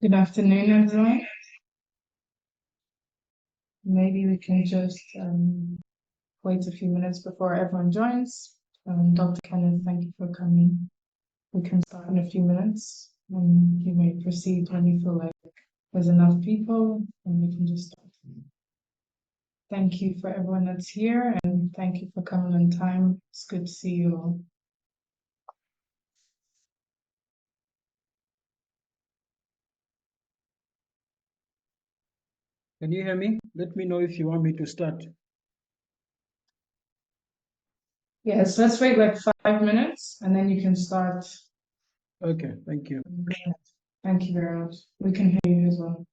Good afternoon, everyone. Maybe we can just wait a few minutes before everyone joins. Dr. Kenneth, thank you for coming. We can start in a few minutes, and you may proceed when you feel like there's enough people, and we can just start. Thank you for everyone that's here, and thank you for coming on time. It's good to see you all. Can you hear me? Let me know if you want me to start. Yes, let's wait like 5 minutes, and then you can start. Okay, thank you. Thank you very much. We can hear you as well.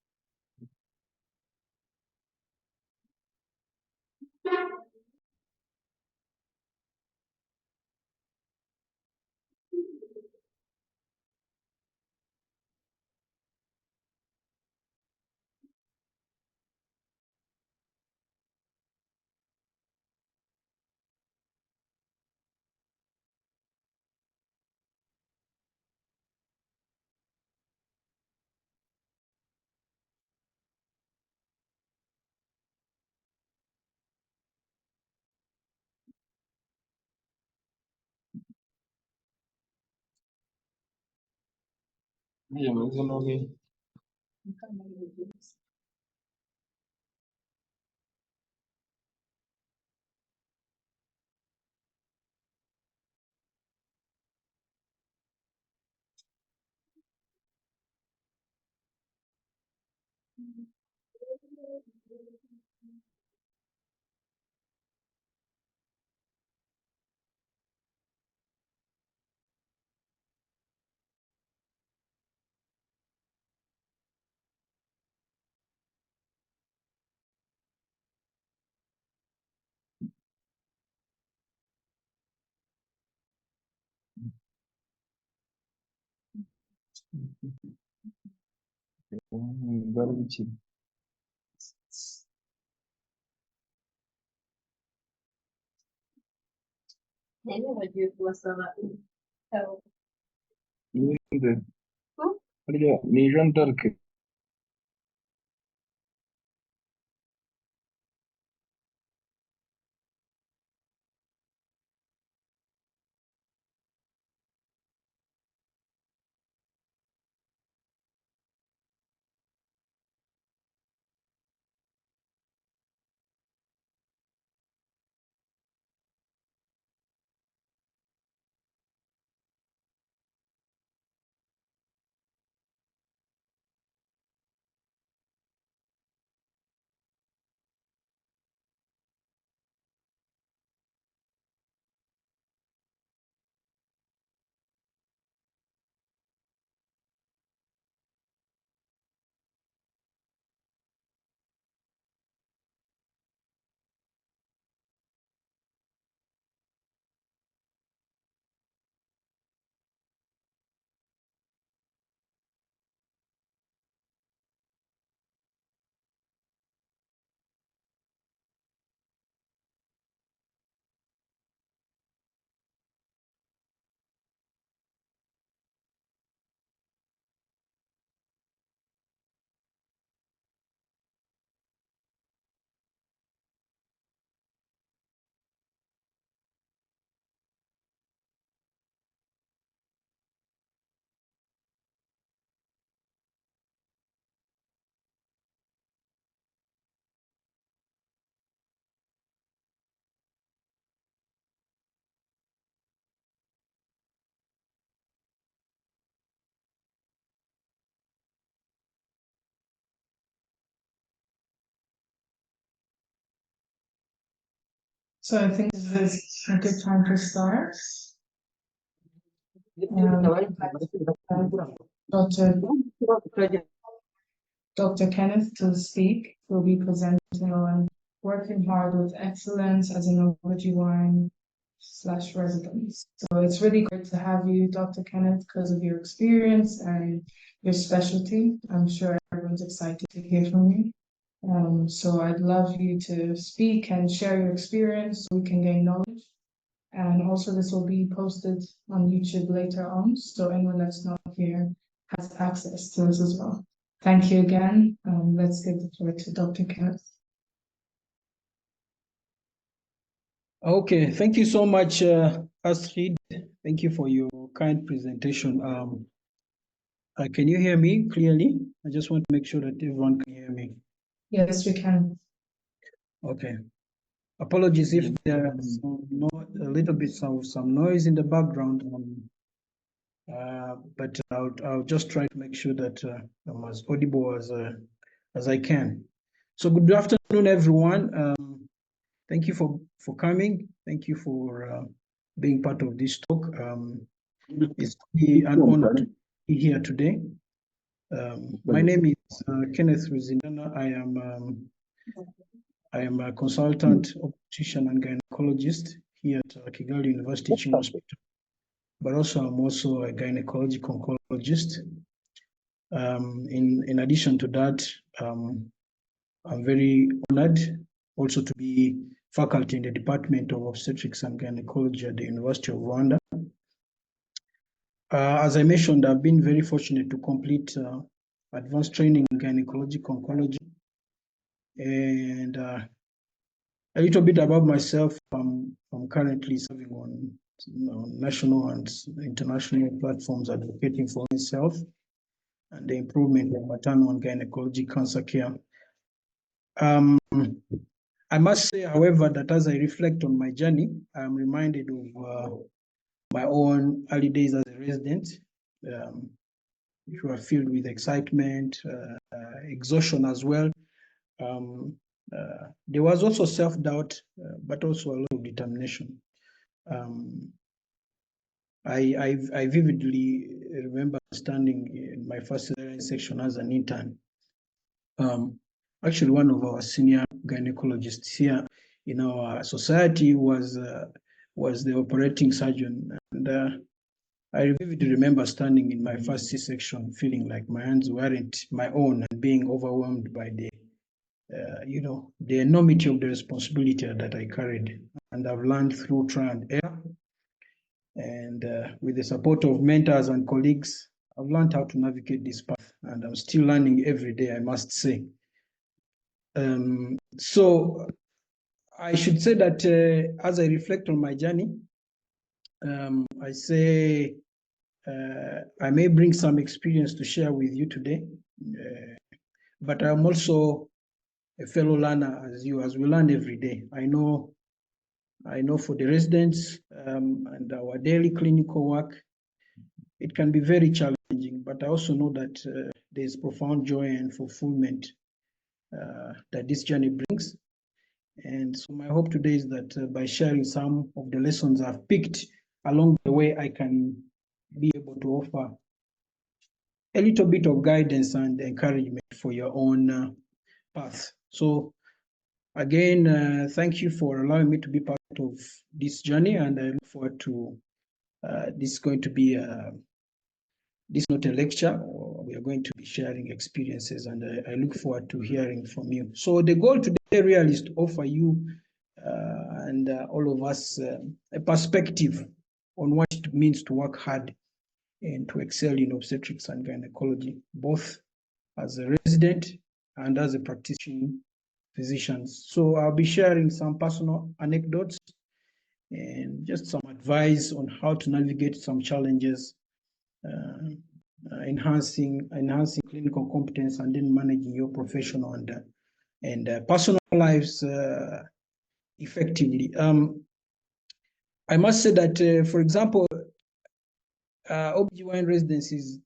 ni Jeanne d'Arc. So I think this is a good time to start. Dr. Kenneth to speak will be presenting on working hard with excellence as an OBGYN/resident. So it's really great to have you, Dr. Kenneth, because of your experience and your specialty. I'm sure everyone's excited to hear from you. So I'd love you to speak and share your experience so we can gain knowledge. And also this will be posted on YouTube later on, so anyone that's not here has access to this as well. Thank you again. Let's give the floor to Dr. Kenneth. Okay, thank you so much, Astrid. Thank you for your kind presentation. Can you hear me clearly? I just want to make sure that everyone can hear me. Yes, we can. Okay. Apologies if there's a little bit of some noise in the background, but I'll just try to make sure that I'm as audible as I can. So good afternoon, everyone. Thank you for coming. Thank you for being part of this talk. It's really an honor to be here today. My name is Kenneth Ruzindana. I am a consultant obstetrician and gynecologist here at Kigali University Teaching Hospital, but I'm also a gynecologic oncologist. In addition to that, I'm very honored also to be faculty in the Department of Obstetrics and Gynecology at the University of Rwanda. As I mentioned, I've been very fortunate to complete advanced training in gynecologic oncology. And a little bit about myself, I'm currently serving on national and international platforms advocating for women's health and the improvement of maternal and gynecologic cancer care. I must say, however, that as I reflect on my journey, I'm reminded of my own early days as a resident, which were filled with excitement, exhaustion as well. There was also self-doubt, but also a lot of determination. I vividly remember standing in my first cesarean section as an intern. Actually, one of our senior gynecologists here in our society was the operating surgeon, and I vividly remember standing in my first C-section, feeling like my hands weren't my own and being overwhelmed by the enormity of the responsibility that I carried. And I've learned through trial and error, and with the support of mentors and colleagues, I've learned how to navigate this path, and I'm still learning every day, I must say. So I should say that as I reflect on my journey, I say I may bring some experience to share with you today, but I'm also a fellow learner as you, as we learn every day. I know for the residents and our daily clinical work, it can be very challenging, but I also know that there's profound joy and fulfillment that this journey brings. And so my hope today is that by sharing some of the lessons I've picked along the way, I can be able to offer a little bit of guidance and encouragement for your own path. So again, thank you for allowing me to be part of this journey, and I look forward to this is going to be this is not a lecture. We are going to be sharing experiences, and I look forward to hearing from you. So the goal today really is to offer you and all of us a perspective on what it means to work hard and to excel in obstetrics and gynecology, both as a resident and as a practicing physician. So I'll be sharing some personal anecdotes and just some advice on how to navigate some challenges, enhancing clinical competence, and then managing your professional and personal lives effectively. I must say that, for example, OBGYN residency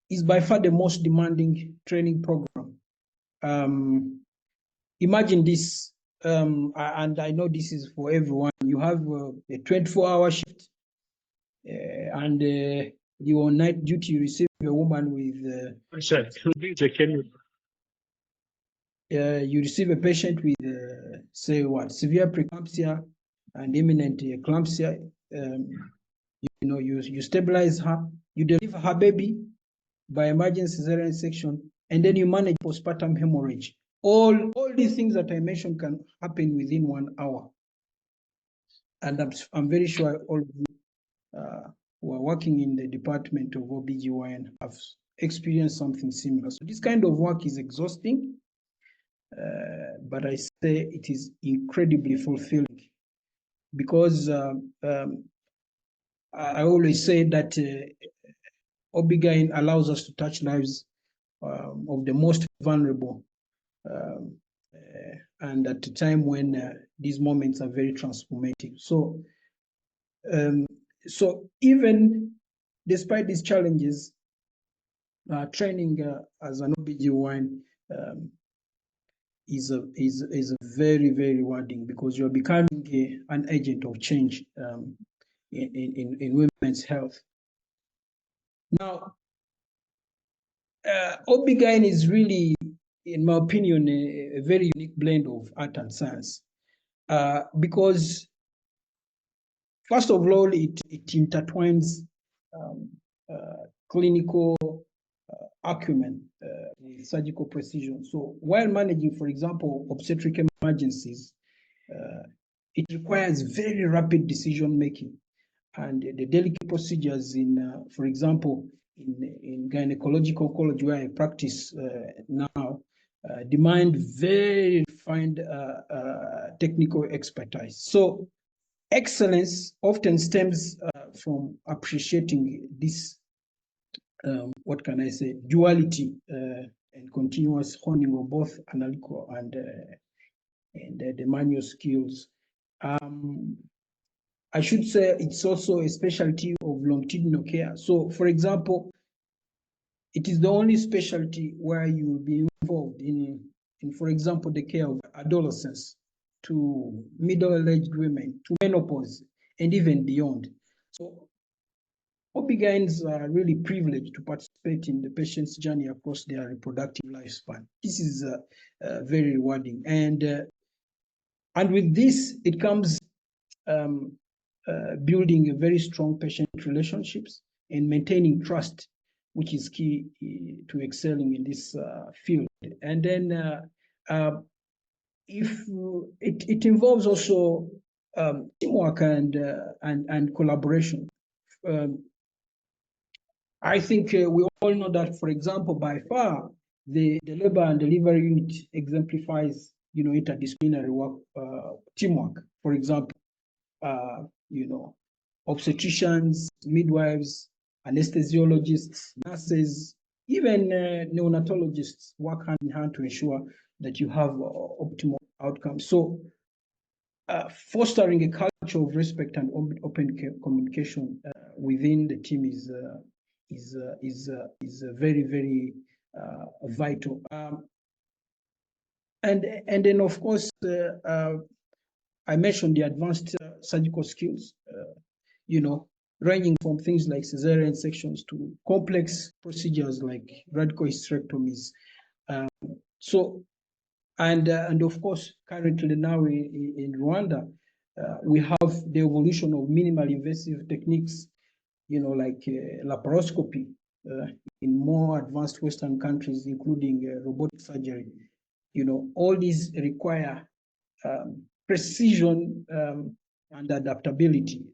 is by far the most demanding training program. Imagine this, and I know this is for everyone. You have a 24-hour shift, and you on night duty, you receive a woman with you receive a patient with say what, severe preeclampsia and imminent eclampsia. You stabilize her, you deliver her baby by emergency cesarean section, and then you manage postpartum hemorrhage. All these things that I mentioned can happen within 1 hour. And I'm very sure all of you who are working in the department of OBGYN have experience something similar. So this kind of work is exhausting, but I say it is incredibly fulfilling because I always say that OB-GYN allows us to touch lives of the most vulnerable, um, and at a time when these moments are very transformative. So, so even despite these challenges, training as an OB-GYN is a very, very rewarding because you're becoming an agent of change in women's health. Now, OB-GYN is really, in my opinion, a very unique blend of art and science because, first of all, it intertwines clinical acumen with surgical precision. So while managing, for example, obstetric emergencies, it requires very rapid decision making, and the delicate procedures in, for example, in gynecological oncology, where I practice now, demand very refined technical expertise. So excellence often stems from appreciating this, what can I say, duality and continuous honing of both analytical and the manual skills. I should say it's also a specialty of longitudinal care. So, for example, it is the only specialty where you will be involved in, for example, the care of adolescents to middle-aged women, to menopause, and even beyond. So OB-GYNs are really privileged to participate in the patient's journey across their reproductive lifespan. This is very rewarding. And with this, it comes building a very strong patient relationships and maintaining trust, which is key to excelling in this field. And then if it involves also teamwork and collaboration. I think we all know that, for example, by far, the labor and delivery unit exemplifies, interdisciplinary work, teamwork. For example, obstetricians, midwives, anesthesiologists, nurses, even neonatologists work hand in hand to ensure that you have optimal outcomes. So, fostering a culture of respect and open communication within the team is very, very vital. And then, of course, I mentioned the advanced surgical skills, ranging from things like cesarean sections to complex procedures like radical hysterectomies. And of course, currently now in Rwanda, we have the evolution of minimal invasive techniques, like laparoscopy in more advanced Western countries, including robotic surgery. All these require precision and adaptability,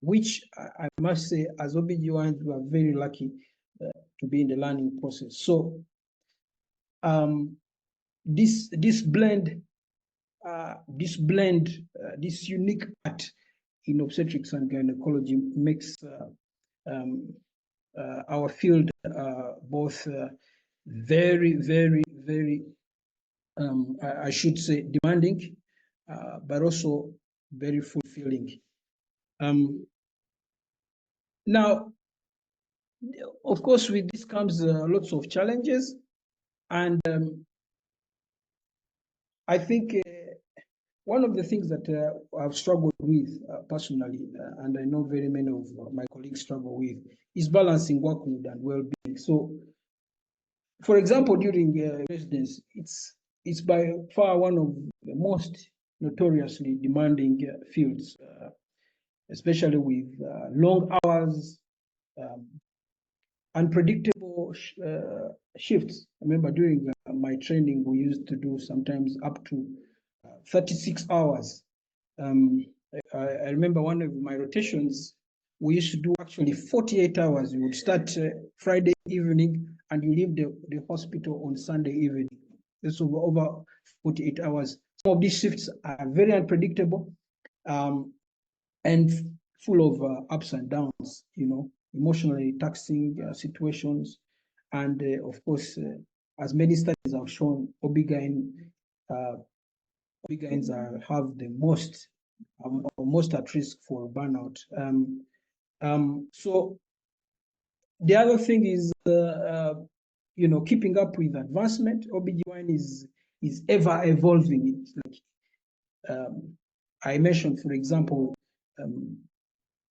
which I must say, as OB-GYNs, we are very lucky to be in the learning process. So this unique art in obstetrics and gynecology makes our field both very, very, very, I should say, demanding, but also very fulfilling. Now, of course, with this comes lots of challenges, and I think one of the things that I've struggled with personally, and I know very many of my colleagues struggle with, is balancing workload and well-being. So, for example, during residence, it's by far one of the most notoriously demanding fields, especially with long hours, unpredictable shifts. I remember during my training, we used to do sometimes up to 36 hours. I remember one of my rotations, we used to do actually 48 hours. You would start Friday evening and you leave the hospital on Sunday evening. This over 48 hours. Some of these shifts are very unpredictable and full of ups and downs, emotionally taxing situations. And of course, as many studies have shown, OB-GYNs have the most at risk for burnout. So the other thing is, keeping up with advancement. OB-GYN is ever evolving. It's like I mentioned, for example,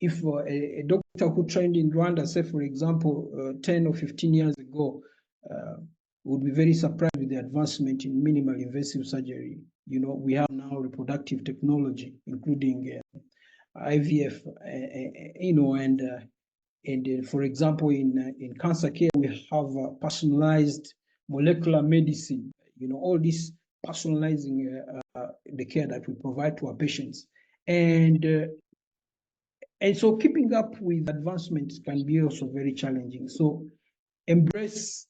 if a doctor who trained in Rwanda, say for example, 10 or 15 years ago, would be very surprised with the advancement in minimal invasive surgery. We have now reproductive technology, including IVF, and for example, in cancer care, we have personalized molecular medicine. All this personalizing the care that we provide to our patients, and so keeping up with advancements can be also very challenging. So embrace.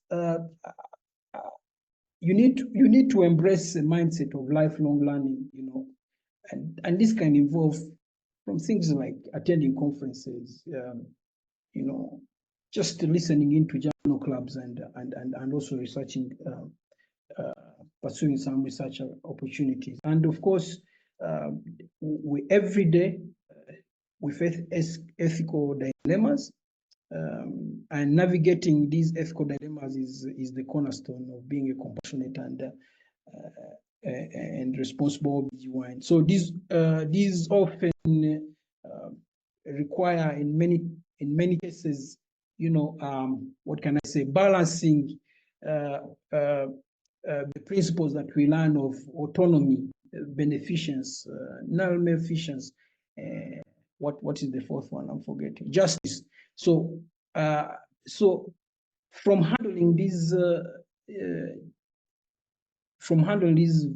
You need to embrace a mindset of lifelong learning. And this can involve from things like attending conferences. Just listening into journal clubs and also researching, pursuing some research opportunities. And of course, we every day we face ethical dilemmas, and navigating these ethical dilemmas is the cornerstone of being a compassionate and responsible OB-GYN. So these often require in many cases, what can I say, balancing the principles that we learn of autonomy, beneficence, non-beneficence. What is the fourth one? I'm forgetting. Justice. So from handling these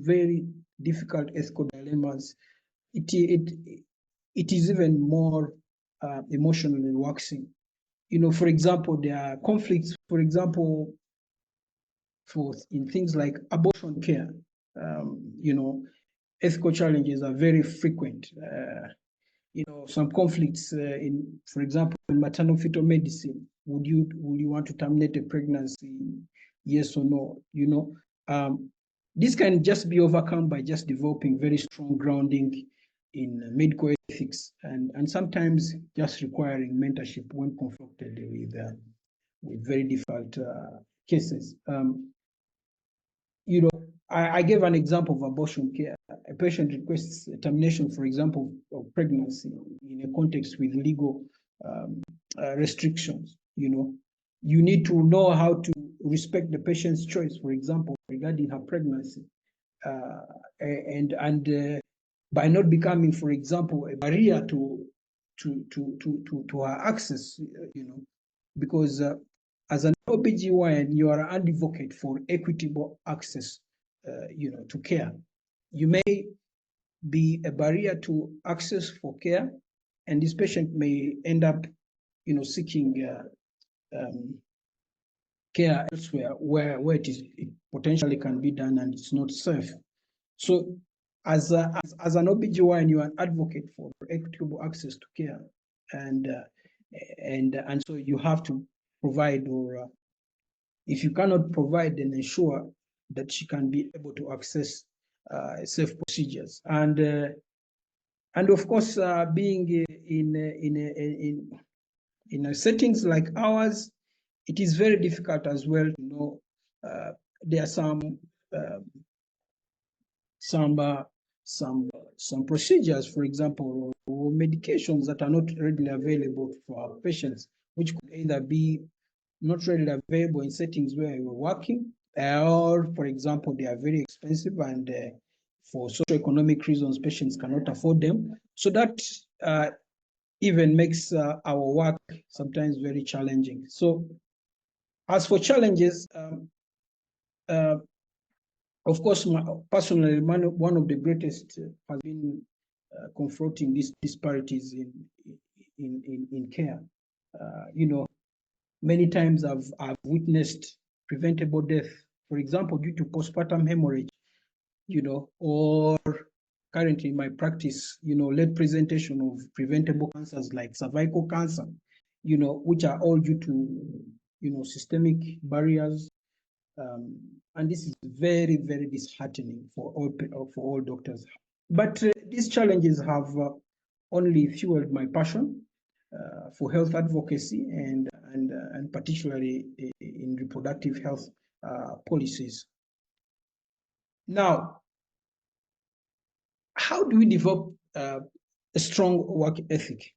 very difficult ethical dilemmas, it is even more emotionally waxing. For example, there are conflicts, for example, in things like abortion care. Ethical challenges are very frequent. Some conflicts for example, in maternal fetal medicine. Would you want to terminate a pregnancy? Yes or no? This can just be overcome by just developing very strong grounding in medical ethics, and sometimes just requiring mentorship when confronted with very difficult cases. I gave an example of abortion care. A patient requests a termination, for example, of pregnancy in a context with legal restrictions. You need to know how to respect the patient's choice, for example, regarding her pregnancy, and by not becoming, for example, a barrier to her access. Because as an OB-GYN, you are an advocate for equitable access, to care. You may be a barrier to access for care, and this patient may end up, seeking care elsewhere where it potentially can be done and it's not safe. So as an OB-GYN, you are an advocate for equitable access to care, and so you have to provide, or if you cannot provide, then ensure that she can be able to access safe procedures. And of course, being in settings like ours, it is very difficult as well. There are some procedures, for example, or medications that are not readily available for our patients, which could either be not readily available in settings where you're working, or, for example, they are very expensive, and for socioeconomic reasons, patients cannot afford them. So that even makes our work sometimes very challenging. So as for challenges, of course, personally, one of the greatest has been confronting these disparities in care. Many times I've witnessed preventable death, for example, due to postpartum hemorrhage, or currently in my practice, late presentation of preventable cancers like cervical cancer, which are all due to, systemic barriers. And this is very, very disheartening for all doctors. But these challenges have only fueled my passion for health advocacy and particularly in reproductive health policies. Now, how do we develop a strong work ethic?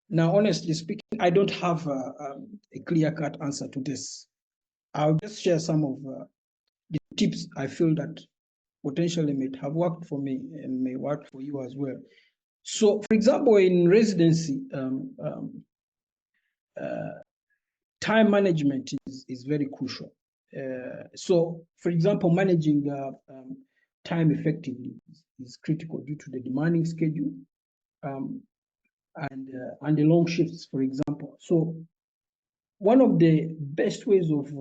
Now, honestly speaking, I don't have a clear-cut answer to this. I'll just share some of the tips I feel that potentially may have worked for me and may work for you as well. So, for example, in residency, time management is very crucial. So, for example, managing time effectively is critical due to the demanding schedule and the long shifts, for example. So, one of the best ways of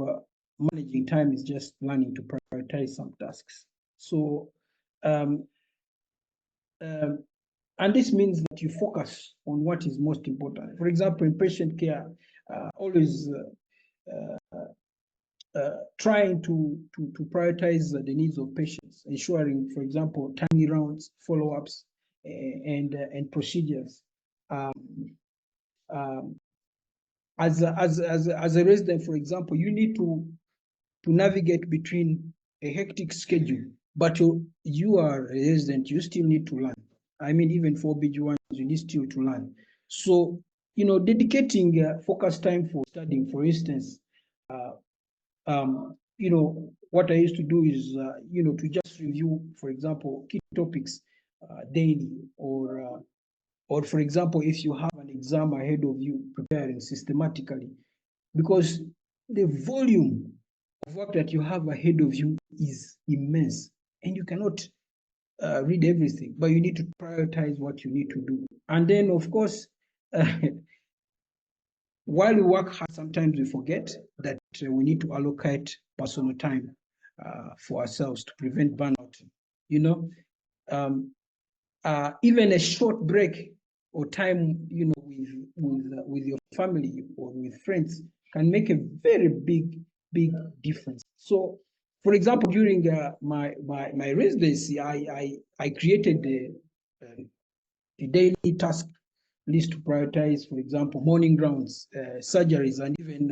managing time is just learning to prioritize some tasks. So, and this means that you focus on what is most important. For example, in patient care, always trying to prioritize the needs of patients, ensuring, for example, timely rounds, follow-ups, and procedures. As a resident, for example, you need to navigate between a hectic schedule, but you are a resident, you still need to learn. I mean, even for OB/GYNs, you need still to learn. So, dedicating focus time for studying, for instance, what I used to do is, to just review, for example, key topics daily, or for example, if you have an exam ahead of you, preparing systematically, because the volume of work that you have ahead of you is immense, and you cannot read everything, but you need to prioritize what you need to do. And then, of course, while we work hard, sometimes we forget that we need to allocate personal time for ourselves to prevent burnout. Even a short break or time, with your family or with friends can make a very big difference. So, for example, during my residency, I created the daily task list to prioritize, for example, morning rounds, surgeries, and even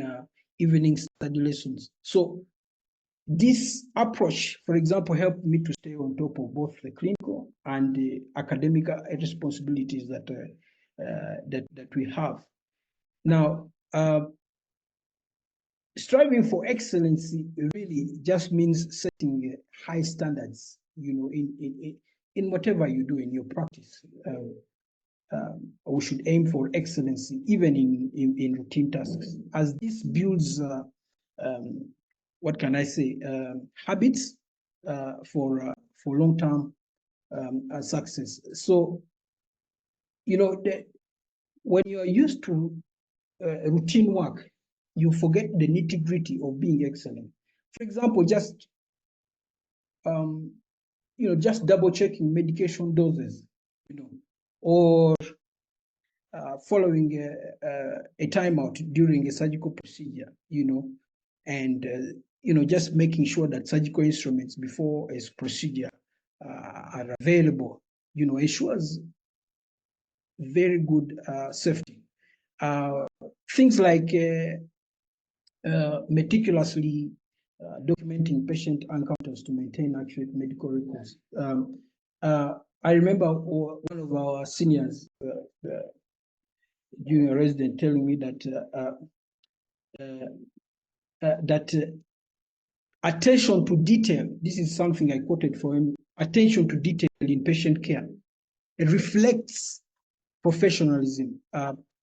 evening study lessons. So this approach, for example, helped me to stay on top of both the clinical and the academic responsibilities that we have. Now, striving for excellency really just means setting high standards, in whatever you do in your practice. We should aim for excellency, even in routine tasks, as this builds, what can I say, habits for long-term success. So, when you are used to routine work, you forget the nitty-gritty of being excellent. For example, just just double-checking medication doses, or following a timeout during a surgical procedure, and just making sure that surgical instruments before a procedure are available, ensures very good safety. Things like meticulously documenting patient encounters to maintain accurate medical records. I remember one of our seniors, junior resident, telling me that attention to detail, this is something I quoted for him, attention to detail in patient care, it reflects professionalism.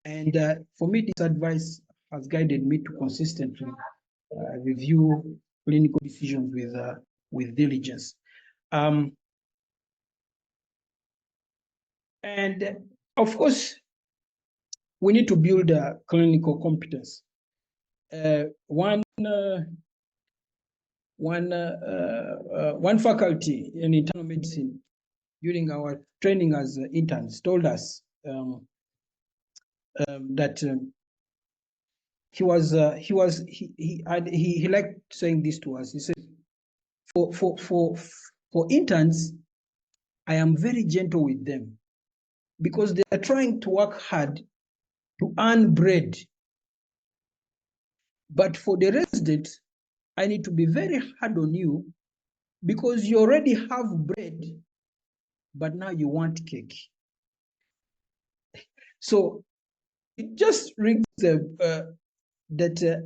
And for me, this advice has guided me to consistently review clinical decisions with diligence. And of course, we need to build clinical competence. One faculty in internal medicine during our training as interns told us that he liked saying this to us. He said, for interns, I am very gentle with them because they are trying to work hard to earn bread. But for the residents, I need to be very hard on you because you already have bread, but now you want cake. So it just rings that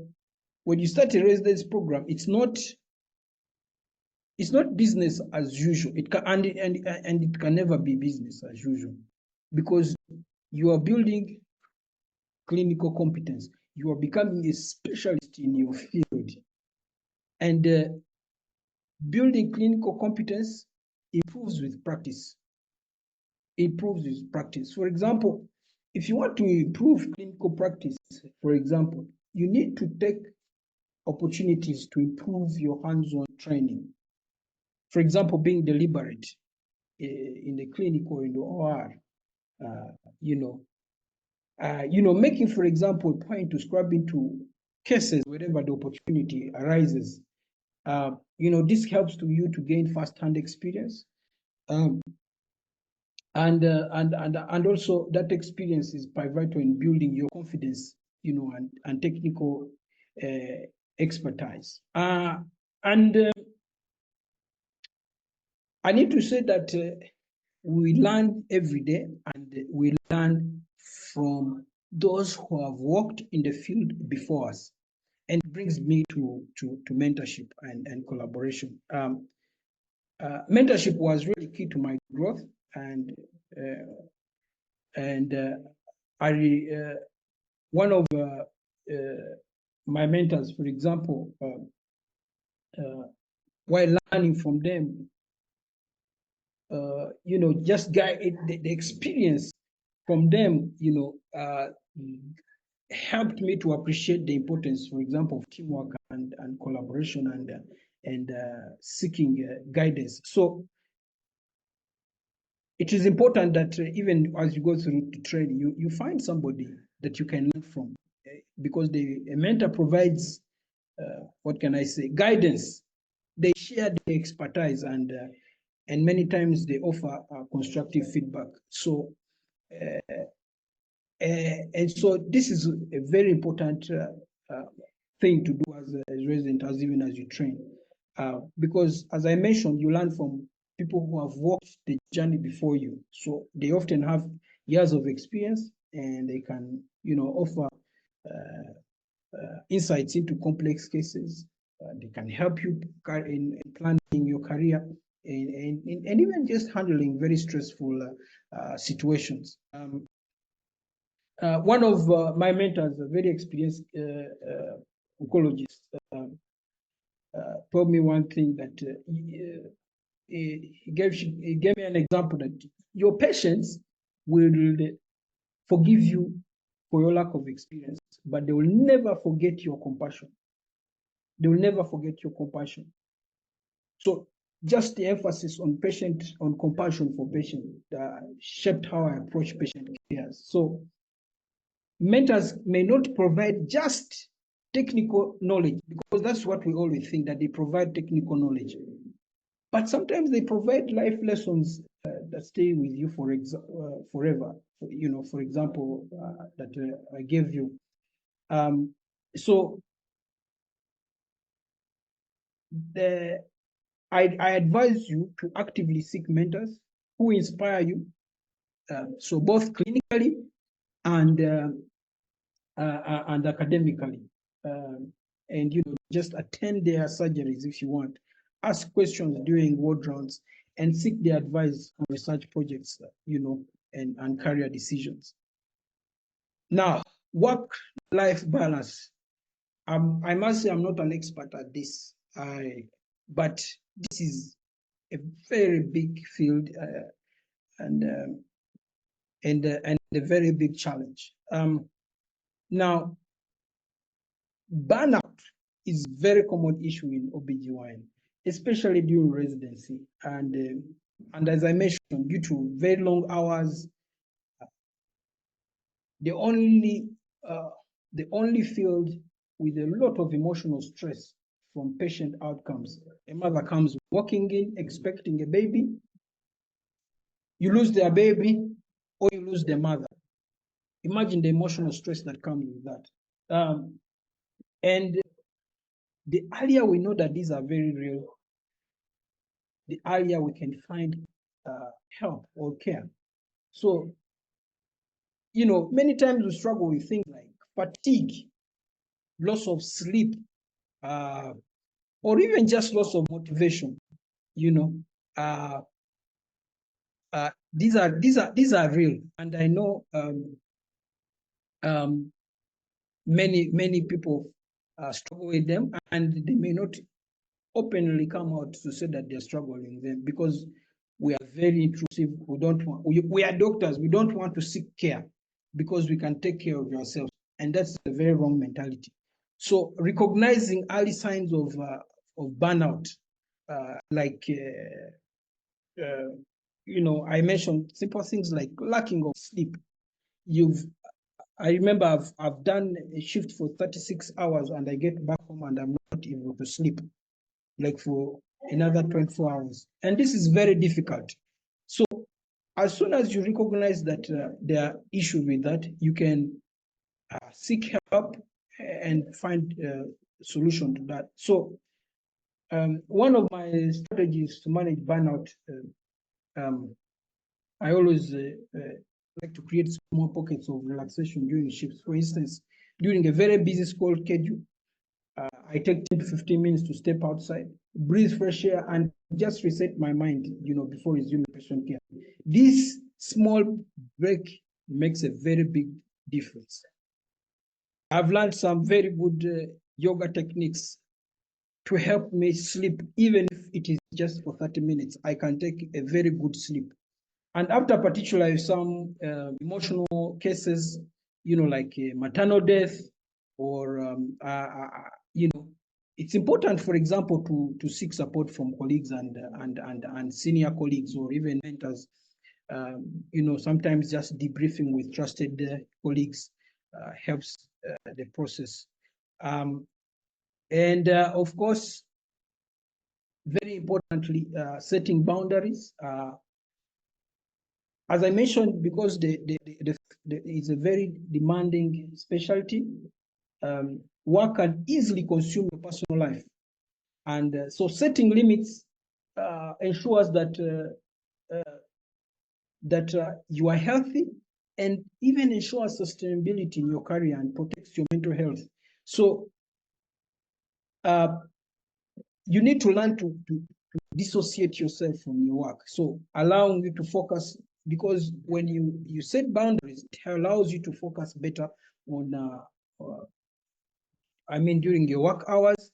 when you start a residence program, it's not business as usual. It can and it can never be business as usual because you are building clinical competence. You are becoming a specialist in your field, and building clinical competence improves with practice. Improves with practice. For example, if you want to improve clinical practice, for example, you need to take opportunities to improve your hands-on training. For example, being deliberate in the clinic or in the OR, making, for example, a point to scrub into cases wherever the opportunity arises. This helps to you to gain first-hand experience. And also that experience is pivotal in building your confidence, and technical expertise. And I need to say that we learn every day, and we learn from those who have worked in the field before us. And it brings me to mentorship and collaboration. Mentorship was really key to my growth, and one of my mentors, for example, while learning from them, just the experience from them, helped me to appreciate the importance, for example, of teamwork and collaboration and seeking guidance. So it is important that even as you go through the training, you find somebody that you can learn from, because a mentor provides, what can I say, guidance. They share their expertise, and many times they offer constructive feedback. So, and so this is a very important thing to do as a resident, even as you train, because as I mentioned, you learn from people who have walked the journey before you. So they often have years of experience, and they can, offer insights into complex cases. They can help you in planning your career, and even just handling very stressful situations. One of my mentors, a very experienced oncologist, told me one thing that he gave me an example that your patients will forgive you for your lack of experience, but they will never forget your compassion. They will never forget your compassion. So just the emphasis on compassion for patient shaped how I approach patient care. So mentors may not provide just technical knowledge, because that's what we always think, that they provide technical knowledge. But sometimes they provide life lessons that stay with you forever. For example, that I gave you. So I advise you to actively seek mentors who inspire you. So both clinically and academically, and just attend their surgeries if you want. Ask questions during ward rounds, and seek their advice on research projects, and career decisions. Now, work-life balance. I must say I'm not an expert at this, but this is a very big field, and a very big challenge. Now, burnout is very common issue in OBGYN, especially during residency. And as I mentioned, due to very long hours, the only field with a lot of emotional stress from patient outcomes. A mother comes walking in expecting a baby, you lose their baby, or you lose the mother. Imagine the emotional stress that comes with that. And the earlier we know that these are very real, the earlier we can find help or care. So, many times we struggle with things like fatigue, loss of sleep, or even just loss of motivation. These are real, and I know many people struggle with them, and they may not openly come out to say that they're struggling with them because we are very intrusive. We are doctors. We don't want to seek care because we can take care of ourselves, and that's a very wrong mentality. So recognizing early signs of burnout, like I mentioned simple things like lacking of sleep. I remember I've done a shift for 36 hours and I get back home and I'm not able to sleep like for another 24 hours. And this is very difficult. So as soon as you recognize that there are issues with that, you can seek help and find a solution to that. So one of my strategies to manage burnout, I always like to create small pockets of relaxation during shifts. For instance, during a very busy school schedule, I take 10 to 15 minutes to step outside, breathe fresh air, and just reset my mind, before resuming patient care. This small break makes a very big difference. I've learned some very good yoga techniques to help me sleep, even if it is just for 30 minutes. I can take a very good sleep. And after particularly some emotional cases, like maternal death, or it's important, for example, to seek support from colleagues and senior colleagues or even mentors. Sometimes just debriefing with trusted colleagues helps the process. And of course, very importantly, setting boundaries. As I mentioned, because it's a very demanding specialty, work can easily consume your personal life. And so setting limits ensures that you are healthy, and even ensures sustainability in your career and protects your mental health. So you need to learn to dissociate yourself from your work. So allowing you to focus, because when you set boundaries, it allows you to focus better on, during your work hours,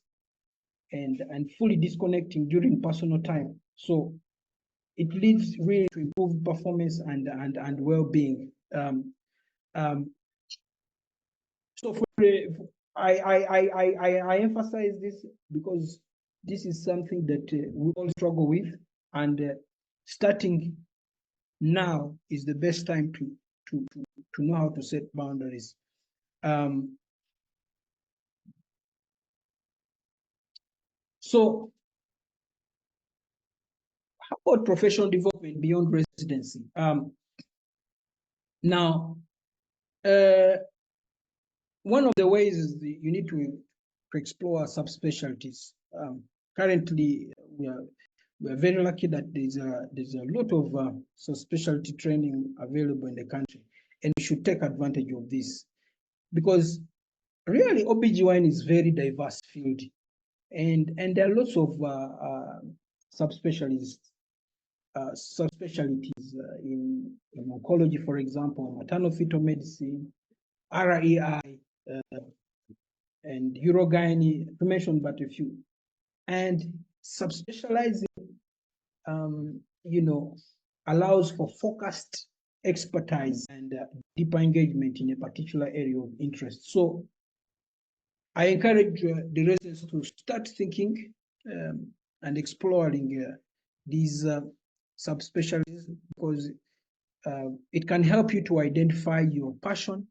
and fully disconnecting during personal time. So it leads really to improved performance and well-being. So I emphasize this because this is something that we all struggle with, and starting now is the best time to know how to set boundaries. So how about professional development beyond residency? Now, one of the ways is you need to explore subspecialties. Currently, we are very lucky that there's a lot of subspecialty training available in the country, and we should take advantage of this, because really OBGYN is very diverse field, and there are lots of subspecialties in oncology, for example, maternal fetal medicine, REI, and urogyne, to mention but a few. And subspecializing, allows for focused expertise and deeper engagement in a particular area of interest. So I encourage the residents to start thinking and exploring these subspecialties, because it can help you to identify your passion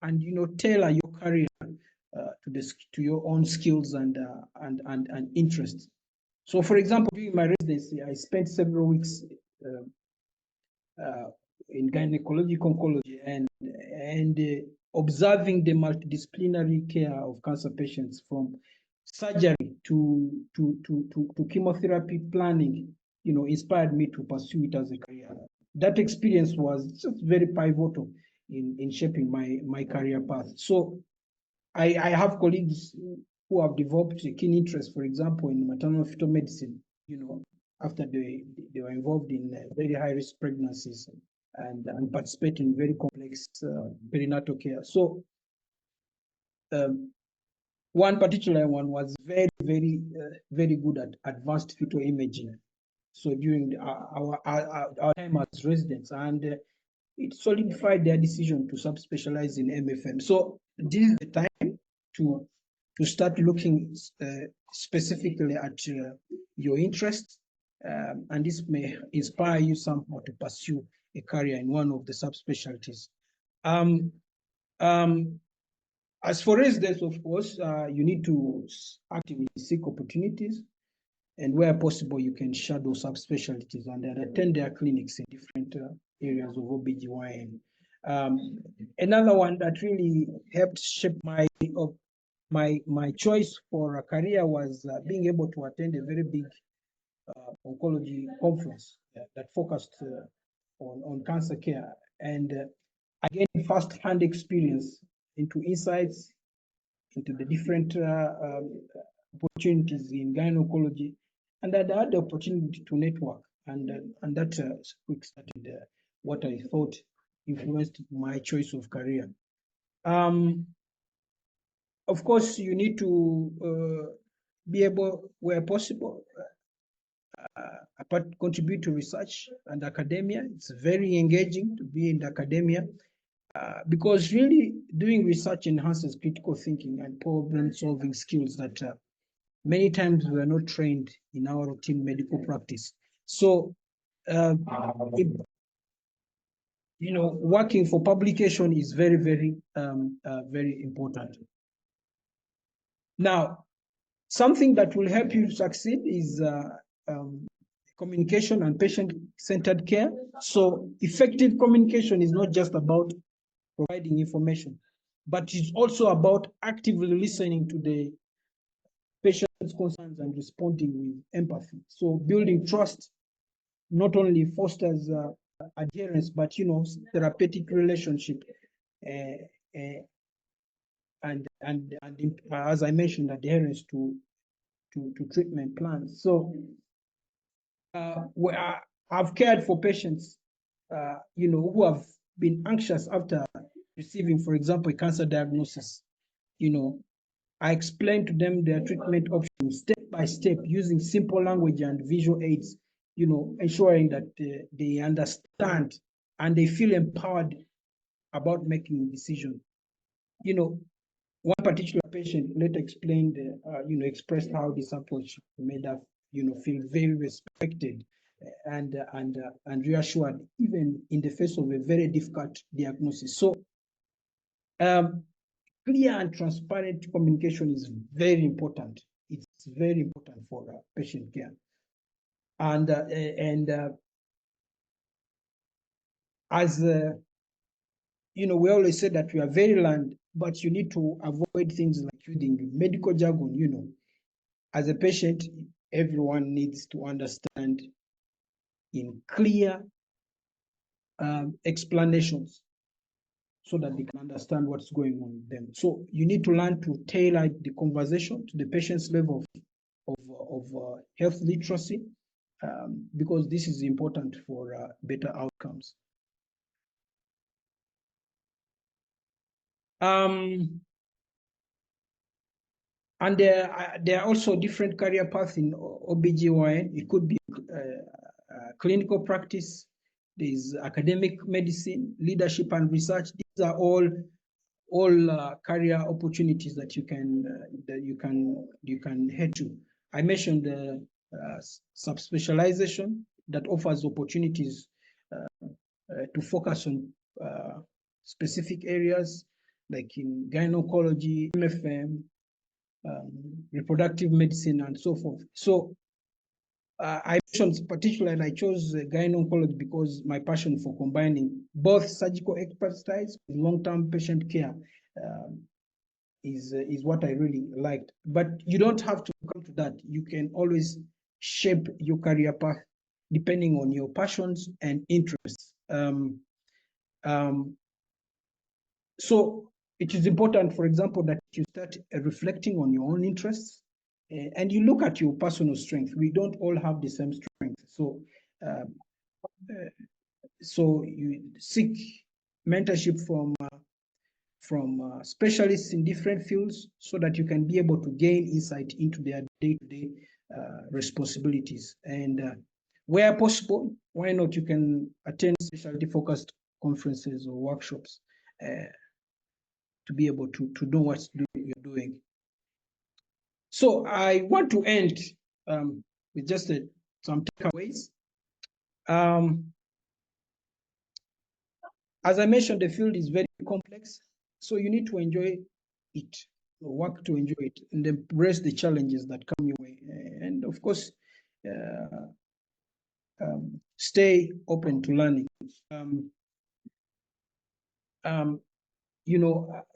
and tailor your career to your own skills and interests. So, for example, during my residency, I spent several weeks in gynecologic oncology and observing the multidisciplinary care of cancer patients, from surgery to chemotherapy planning, inspired me to pursue it as a career. That experience was just very pivotal in shaping my career path. So I have colleagues who have developed a keen interest, for example, in maternal fetal medicine, after they were involved in very high risk pregnancies and participate in very complex perinatal care. So one particular one was very good at advanced fetal imaging. So during our time as residents, and it solidified their decision to subspecialize in MFM. So this is the time to start looking specifically at your interests, and this may inspire you somehow to pursue a career in one of the subspecialties. As for residents, of course, you need to actively seek opportunities, and where possible, you can shadow subspecialties and attend their clinics in different areas of OBGYN. Another one that really helped shape my choice for a career was being able to attend a very big oncology conference that focused on cancer care, and again, first-hand experience into insights into the different opportunities in gynecology, and I had the opportunity to network, and that quick started what I thought influenced my choice of career. Of course, you need to be able, where possible, contribute to research and academia. It's very engaging to be in academia, because really doing research enhances critical thinking and problem-solving skills that many times we are not trained in our routine medical practice. So, working for publication is very important. Now, something that will help you succeed is communication and patient-centered care. So, effective communication is not just about providing information, but it's also about actively listening to the patient's concerns and responding with empathy. So building trust not only fosters adherence, but therapeutic relationship, and as I mentioned, adherence to treatment plans. So I've cared for patients, who have been anxious after receiving, for example, a cancer diagnosis. I explained to them their treatment options step by step, using simple language and visual aids, ensuring that they understand and they feel empowered about making a decision. One particular patient later explained, expressed how this approach made her, feel very respected and reassured, even in the face of a very difficult diagnosis. So, clear and transparent communication is very important. It's very important for patient care. And as we always say that we are very learned, but you need to avoid things like using medical jargon. As a patient, everyone needs to understand in clear explanations, so that they can understand what's going on with them. So you need to learn to tailor the conversation to the patient's level of health literacy, because this is important for better outcomes. And there are also different career paths in OBGYN. It could be clinical practice, there's academic medicine, leadership and research. These are all career opportunities that you can head to. I mentioned the subspecialization that offers opportunities to focus on specific areas like in gynecology, MFM, reproductive medicine, and so forth. So I mentioned particularly, I chose gynecology because my passion for combining both surgical expertise with long-term patient care is what I really liked. But you don't have to come to that. You can always shape your career path depending on your passions and interests. So it is important, for example, that you start reflecting on your own interests and you look at your personal strength. We don't all have the same strength. So you seek mentorship from specialists in different fields so that you can be able to gain insight into their day-to-day responsibilities. And where possible, why not, you can attend specialty-focused conferences or workshops to be able to know what you're doing. So I want to end with just some takeaways. As I mentioned, the field is very complex, so you need to enjoy it, work to enjoy it, and embrace the challenges that come your way. And of course, stay open to learning.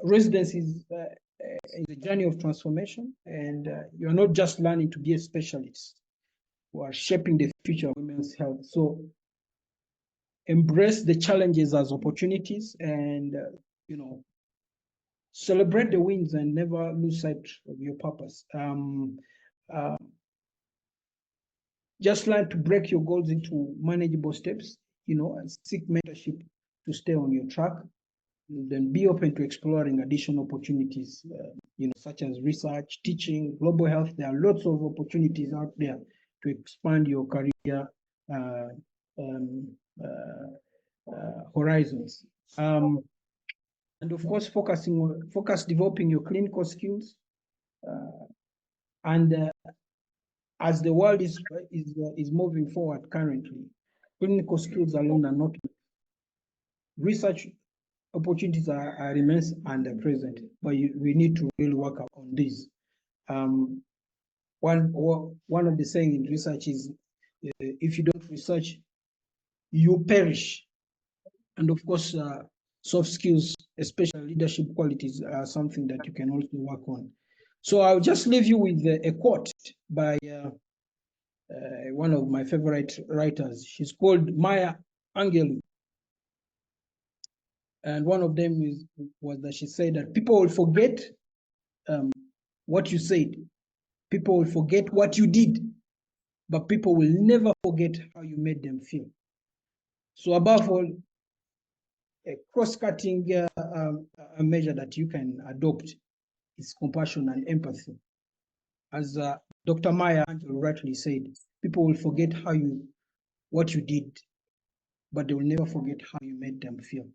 Residency is a journey of transformation, and you're not just learning to be a specialist. You are shaping the future of women's health. So embrace the challenges as opportunities, and celebrate the wins and never lose sight of your purpose. Just learn to break your goals into manageable steps, and seek mentorship to stay on your track. And then be open to exploring additional opportunities, such as research, teaching, global health. There are lots of opportunities out there to expand your career horizons. And of course, focus developing your clinical skills. And as the world is moving forward currently, clinical skills alone are not. Research opportunities remains underpresent, but we need to really work on this. One of the saying in research is, if you don't research, you perish. And of course, soft skills, especially leadership qualities, are something that you can also work on. So I'll just leave you with a quote by one of my favorite writers. She's called Maya Angelou. And one of them was that she said that people will forget what you said. People will forget what you did, but people will never forget how you made them feel. So above all, a cross-cutting measure that you can adopt is compassion and empathy. As Dr. Maya Angelou rightly said, people will forget what you did, but they will never forget how you made them feel.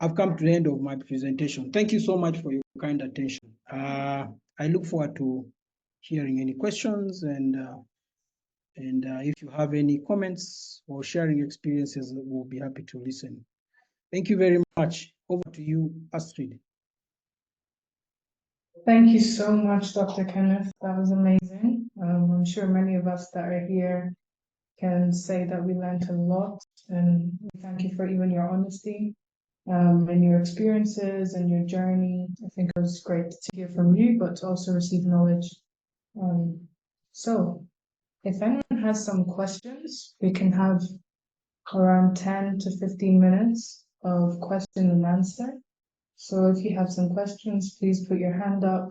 I've come to the end of my presentation. Thank you so much for your kind attention. I look forward to hearing any questions, and if you have any comments or sharing experiences, we'll be happy to listen. Thank you very much. Over to you, Astrid. Thank you so much, Dr. Kenneth. That was amazing. I'm sure many of us that are here can say that we learned a lot, and we thank you for even your honesty and your experiences and your journey. I think it was great to hear from you, but to also receive knowledge. So if anyone has some questions, we can have around 10 to 15 minutes of question and answer. So if you have some questions, please put your hand up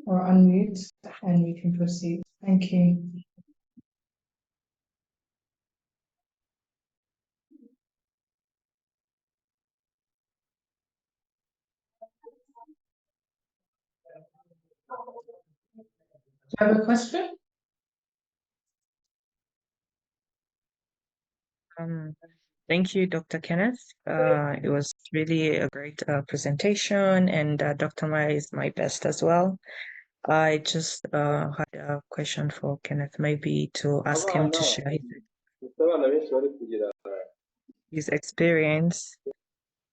or unmute and we can proceed. Thank you. Do you have a question? Thank you, Dr. Kenneth. It was really a great presentation, and Dr. Maya is my best as well. I just had a question for Kenneth, maybe to ask him to share his experience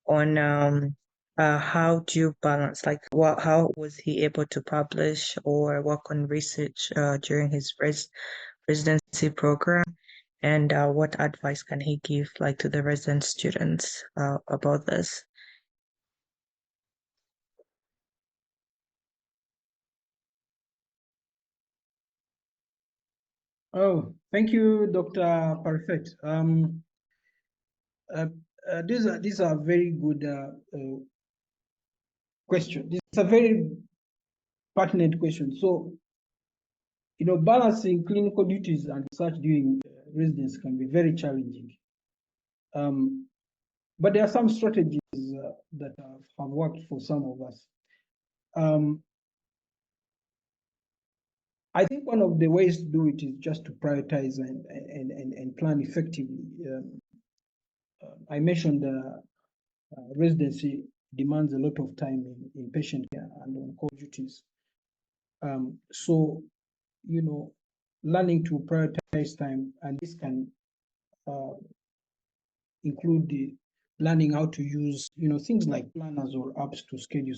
on how do you balance, like how was he able to publish or work on research during his residency program, and what advice can he give like to the resident students about this? Oh, thank you, Dr. Perfect. These are very good questions. This is a very pertinent question. So, balancing clinical duties and research during residence can be very challenging. But there are some strategies that have worked for some of us. I think one of the ways to do it is just to prioritize and plan effectively. I mentioned residency demands a lot of time in patient care and on call duties. So, learning to prioritize time, and this can include learning how to use, things like planners or apps to schedule,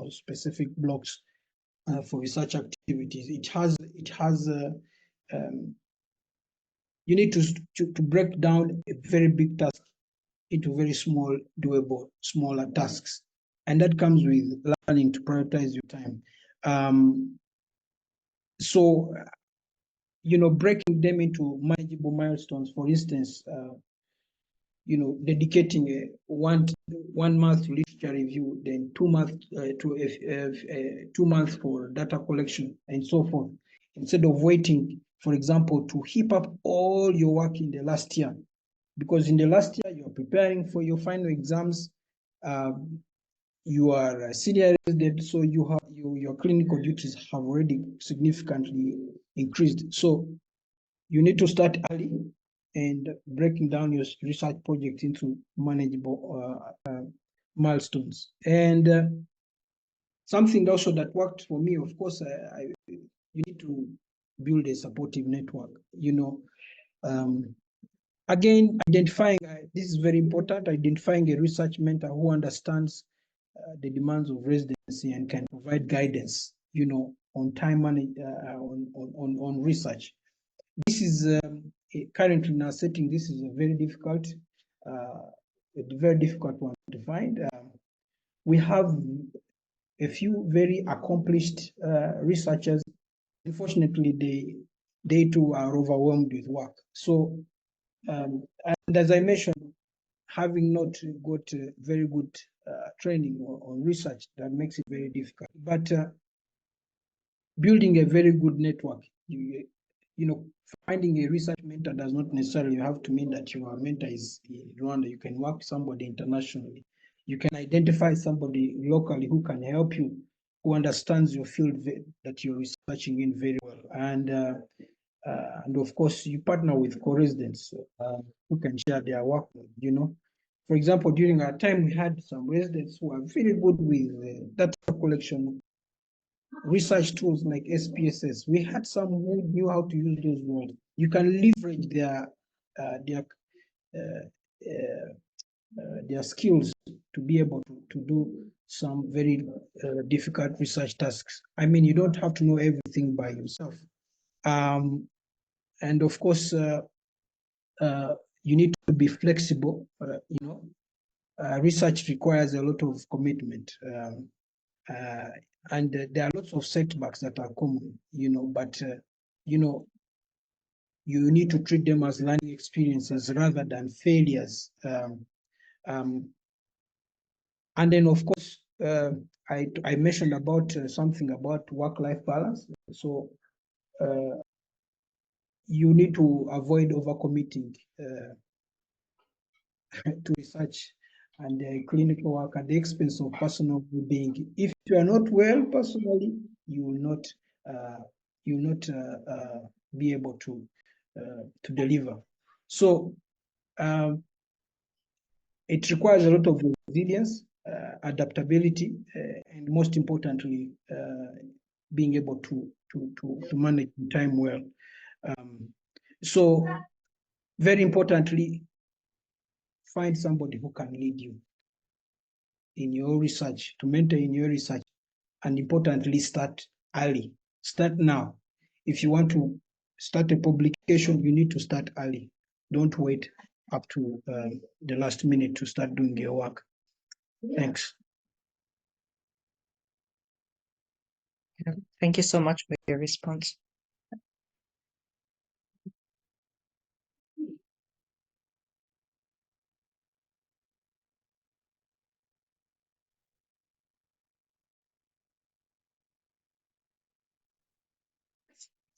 specific blocks for research activities. You need to break down a very big task into very small, doable, smaller tasks. And that comes with learning to prioritize your time. So, breaking them into manageable milestones, for instance, dedicating a one month literature review, then 2 months to 2 months for data collection, and so forth, instead of waiting, for example, to heap up all your work in the last year, because in the last year you are preparing for your final exams. You are a senior resident, so your clinical duties have already significantly increased. So you need to start early and breaking down your research project into manageable milestones. And something also that worked for me, of course, you need to build a supportive network. Again, identifying, this is very important, identifying a research mentor who understands the demands of residency and can provide guidance, on time on research. This is currently in our setting, this is a very difficult one to find. We have a few very accomplished researchers. Unfortunately, they too are overwhelmed with work. So, and as I mentioned, having not got very good training on research, that makes it very difficult. But building a very good network, finding a research mentor does not necessarily have to mean that your mentor is in Rwanda. You can work with somebody internationally. You can identify somebody locally who can help you, who understands your field that you're researching in very well. And of course, you partner with co-residents who can share their work. For example, during our time, we had some residents who are very good with data collection, research tools like SPSS. We had some who knew how to use those words. You can leverage their skills to be able to do some very difficult research tasks. I mean, you don't have to know everything by yourself. And of course, you need to be flexible. Research requires a lot of commitment. And there are lots of setbacks that are common, but you need to treat them as learning experiences rather than failures. And then, of course, I mentioned about something about work-life balance. So you need to avoid overcommitting to research and clinical work at the expense of personal well-being. If you are not well personally, you will not be able to deliver. So It requires a lot of resilience, adaptability, and most importantly, being able to manage time well. So very importantly, find somebody who can lead you in your research, to mentor in your research, and importantly, start early. Start now. If you want to start a publication, you need to start early. Don't wait up to the last minute to start doing your work. Thanks. Thank you so much for your response.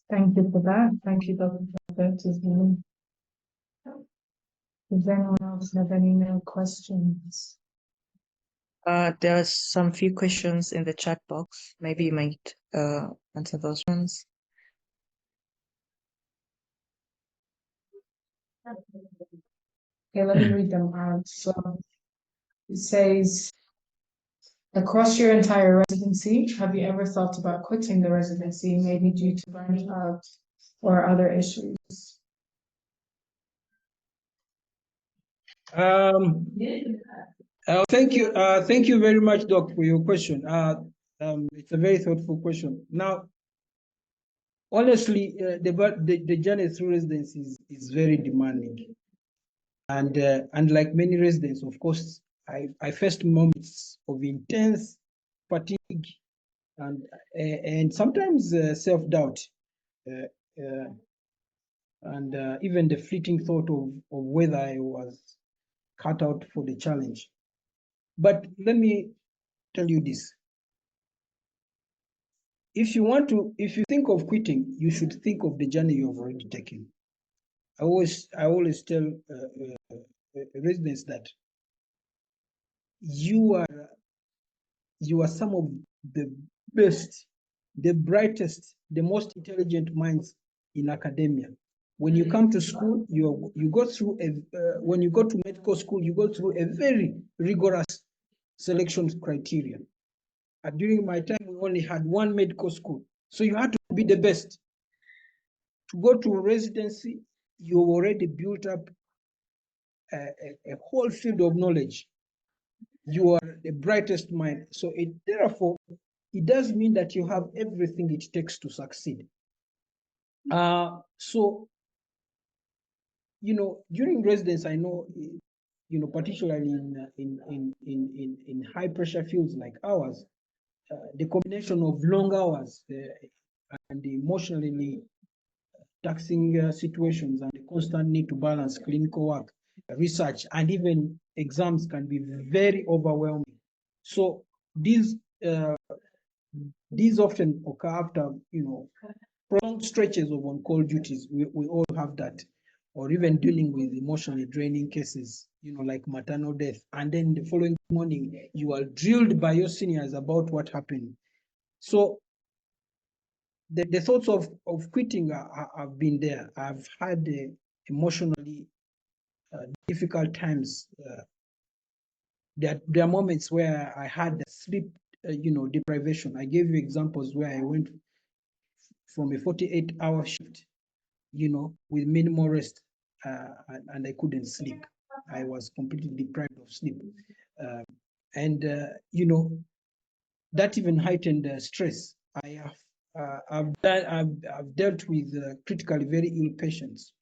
Thank you for that. Thank you, Dr. Kenneth Ruzindana. Does anyone else have any more questions? There's some few questions in the chat box. Maybe you might answer those ones. Okay, let me read them out. So it says, across your entire residency, have you ever thought about quitting the residency, maybe due to burnt out or other issues? Thank you very much, Doc, for your question. It's a very thoughtful question. Now, honestly, the journey through residency is very demanding, and unlike many residents, of course, I faced moments of intense fatigue and sometimes self-doubt, and even the fleeting thought of whether I was cut out for the challenge. But let me tell you this. If you think of quitting, you should think of the journey you have already taken. I always tell residents that you are some of the best, the brightest, the most intelligent minds in academia. When you come to school, you go through when you go to medical school, you go through a very rigorous selection criteria. During my time, we only had one medical school, so you had to be the best. To go to residency, you already built up a whole field of knowledge. You are the brightest mind. So therefore, it does mean that you have everything it takes to succeed. So, during residence, I know, particularly in high pressure fields like ours, the combination of long hours and the emotionally taxing situations and the constant need to balance clinical work, research, and even exams can be very overwhelming. So these often occur after prolonged stretches of on-call duties. We all have that, or even dealing with emotionally draining cases, like maternal death, and then the following morning you are drilled by your seniors about what happened. So the thoughts of quitting have been there. I've had emotionally difficult times. There are moments where I had sleep, deprivation. I gave you examples where I went from a 48-hour shift, with minimal rest, and I couldn't sleep. I was completely deprived of sleep, and that even heightened stress. I've dealt with critically very ill patients,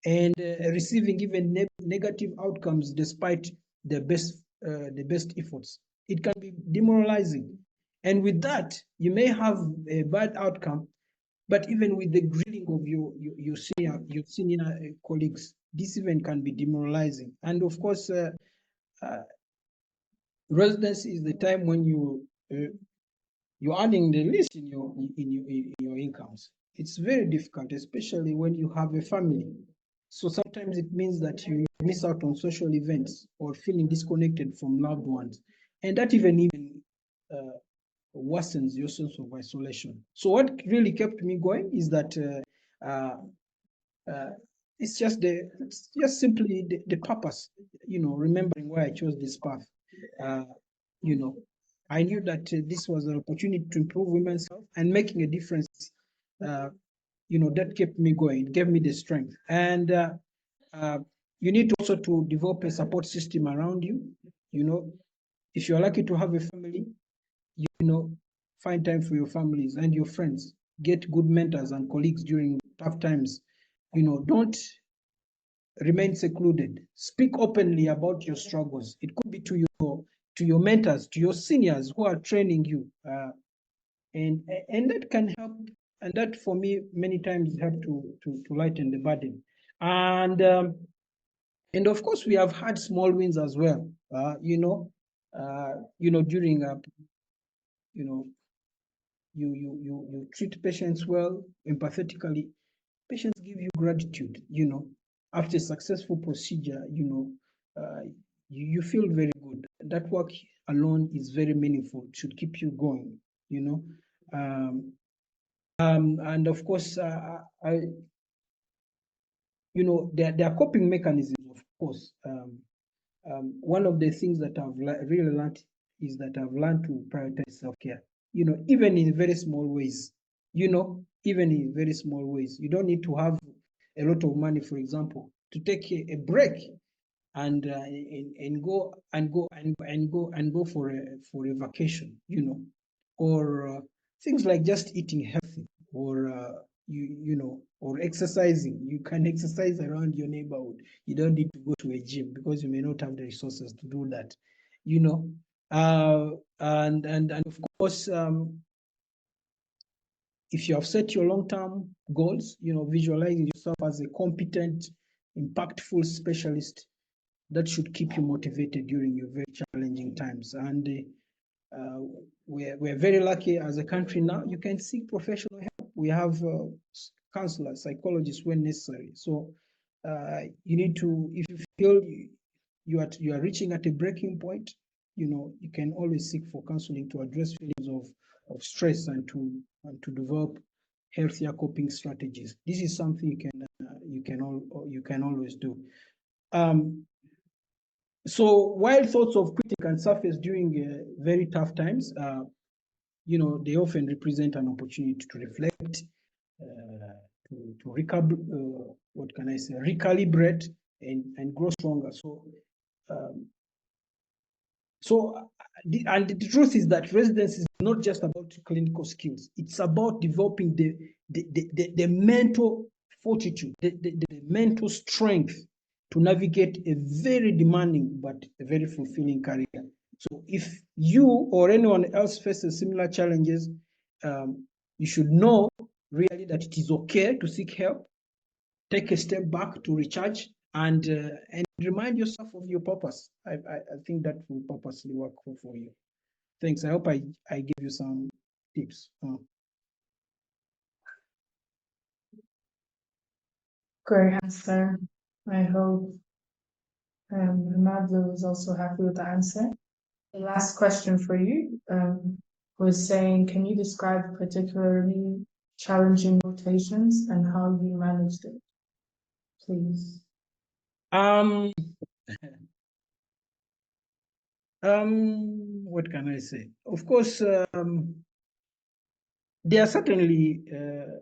and receiving even negative outcomes despite the best efforts. It can be demoralizing, and with that, you may have a bad outcome. But even with the grilling of your senior colleagues, this even can be demoralizing. And of course, residency is the time when you're earning the least in your incomes. It's very difficult, especially when you have a family. So sometimes it means that you miss out on social events or feeling disconnected from loved ones, and that even worsens your sense of isolation. So what really kept me going is that it's just simply the purpose, remembering why I chose this path. You know, I knew that this was an opportunity to improve women's health and making a difference. That kept me going, gave me the strength. And you need to also to develop a support system around you. If you're lucky to have a family, find time for your families and your friends. Get good mentors and colleagues during tough times. Don't remain secluded. Speak openly about your struggles. It could be to your mentors, to your seniors who are training you, and that can help. And that, for me, many times help to lighten the burden. And of course, we have had small wins as well. During you treat patients well, empathetically. Patients give you gratitude. After a successful procedure, you feel very good. That work alone is very meaningful. It should keep you going. And of course, there are coping mechanisms. Of course, one of the things that I've really learned is that I've learned to prioritize self-care. Even in very small ways. Even in very small ways. You don't need to have a lot of money, for example, to take a break and go for a vacation, or things like just eating healthy, or or exercising. You can exercise around your neighborhood. You don't need to go to a gym because you may not have the resources to do that. And of course, if you have set your long-term goals, visualizing yourself as a competent, impactful specialist, that should keep you motivated during your very challenging times. And we're very lucky as a country now. You can seek professional help. We have counselors, psychologists when necessary. So you need to, if you feel you are reaching at a breaking point, you can always seek for counseling to address feelings of stress and to develop healthier coping strategies. This is something you can always do. So while thoughts of quitting can surface during very tough times, they often represent an opportunity to reflect, recalibrate and grow stronger. And the truth is that residency is not just about clinical skills. It's about developing the mental fortitude, the mental strength to navigate a very demanding but a very fulfilling career. So if you or anyone else faces similar challenges, you should know really that it is okay to seek help, take a step back to recharge, and remind yourself of your purpose. I think that will purposely work for you. Thanks. I hope I gave you some tips. Great answer. I hope Madlu is also happy with the answer. The last question for you was saying, can you describe particularly challenging rotations and how you managed it, please? What can I say? Of course, there are certainly a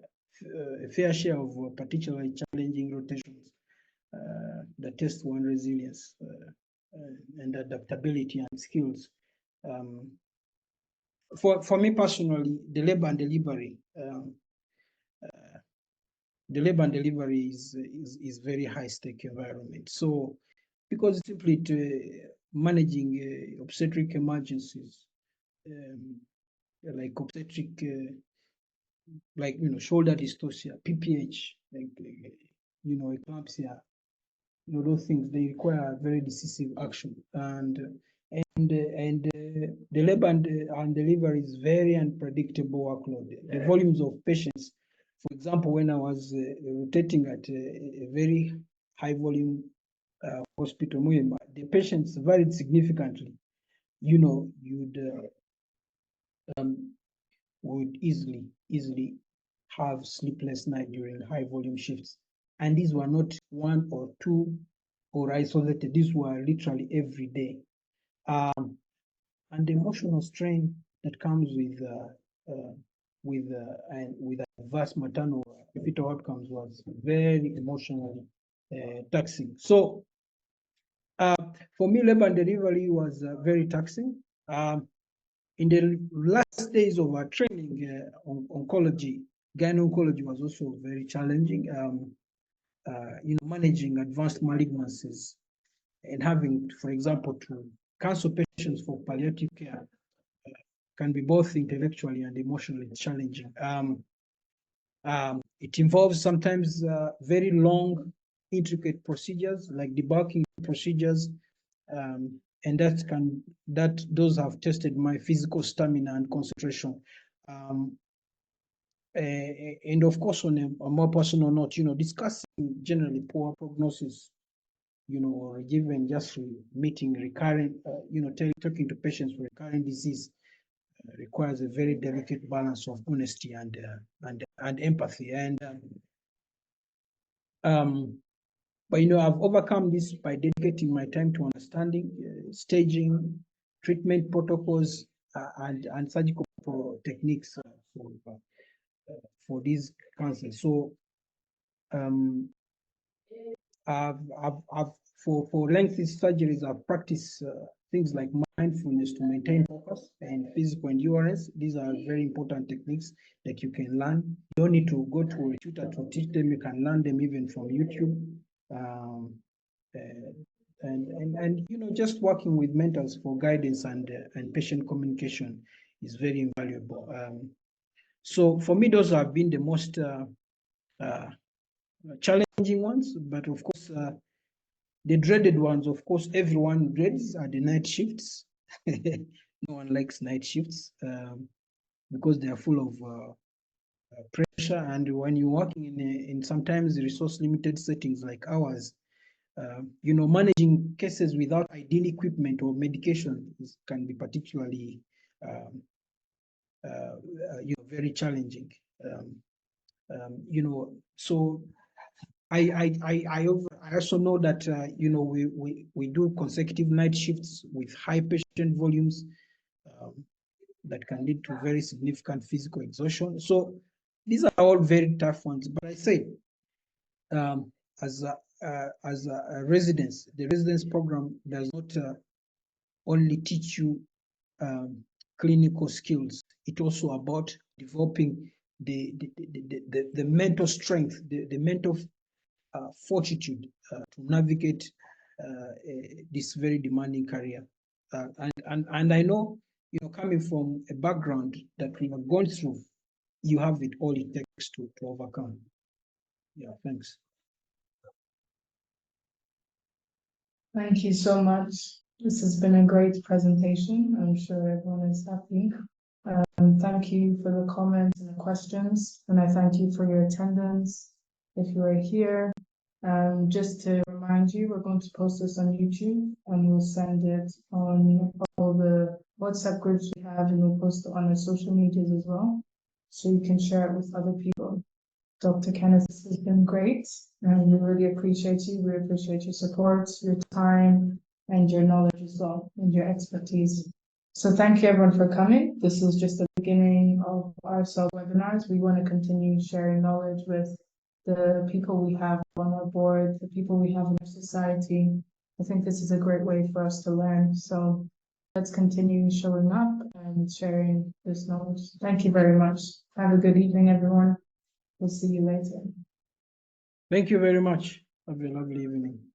fair share of particularly challenging rotations that test one resilience and adaptability and skills. For me personally, the labor and delivery is very high stake environment. So because simply managing obstetric emergencies, like obstetric, shoulder dystocia, PPH, eclampsia, those things, they require very decisive action. And the labor and delivery is very unpredictable workload. The volumes of patients, for example, when I was rotating at a very high volume hospital, the patients varied significantly. You'd would easily have sleepless night during high volume shifts. And these were not one or two or isolated, these were literally every day. And the emotional strain that comes with adverse maternal fetal outcomes was very emotionally taxing. So for me, labor and delivery was very taxing. In the last days of our training, oncology, gynecology was also very challenging. Managing advanced malignancies and having, for example, to counsel patients for palliative care can be both intellectually and emotionally challenging. It involves sometimes very long, intricate procedures like debulking procedures, and those have tested my physical stamina and concentration. And of course, on a more personal note, discussing generally poor prognosis, or even just meeting recurrent, talking to patients with recurrent disease requires a very delicate balance of honesty and empathy. But I've overcome this by dedicating my time to understanding staging, treatment protocols, and surgical techniques for these cancers. So for lengthy surgeries, I've practiced things like mindfulness to maintain focus and physical endurance. These are very important techniques that you can learn. You don't need to go to a tutor to teach them. You can learn them even from YouTube. And just working with mentors for guidance and patient communication is very invaluable. So for me, those have been the most challenging ones, but of course, the dreaded ones, of course, everyone dreads are the night shifts. No one likes night shifts because they are full of pressure. And when you're working in sometimes resource-limited settings like ours, managing cases without ideal equipment or medication can be particularly, very challenging. So I also know that we do consecutive night shifts with high patient volumes that can lead to very significant physical exhaustion. So these are all very tough ones. But I say, as a residence, the residence program does not only teach you clinical skills. It's also about developing the mental strength, the mental fortitude to navigate this very demanding career. And I know, coming from a background that we have gone through, you have it all it takes to overcome. Yeah, thanks. Thank you so much. This has been a great presentation. I'm sure everyone is happy. Thank you for the comments and the questions, and I thank you for your attendance if you are here. Just to remind you, we're going to post this on YouTube and we'll send it on all the WhatsApp groups we have, and we'll post it on our social medias as well, so you can share it with other people. Dr. Kenneth, this has been great, and we really appreciate you. We appreciate your support, your time, and your knowledge as well, and your expertise. So thank you everyone for coming. This is just the beginning of our RSOG webinars. We want to continue sharing knowledge with the people we have on our board, the people we have in our society. I think this is a great way for us to learn. So let's continue showing up and sharing this knowledge. Thank you very much. Have a good evening, everyone. We'll see you later. Thank you very much. Have a lovely evening.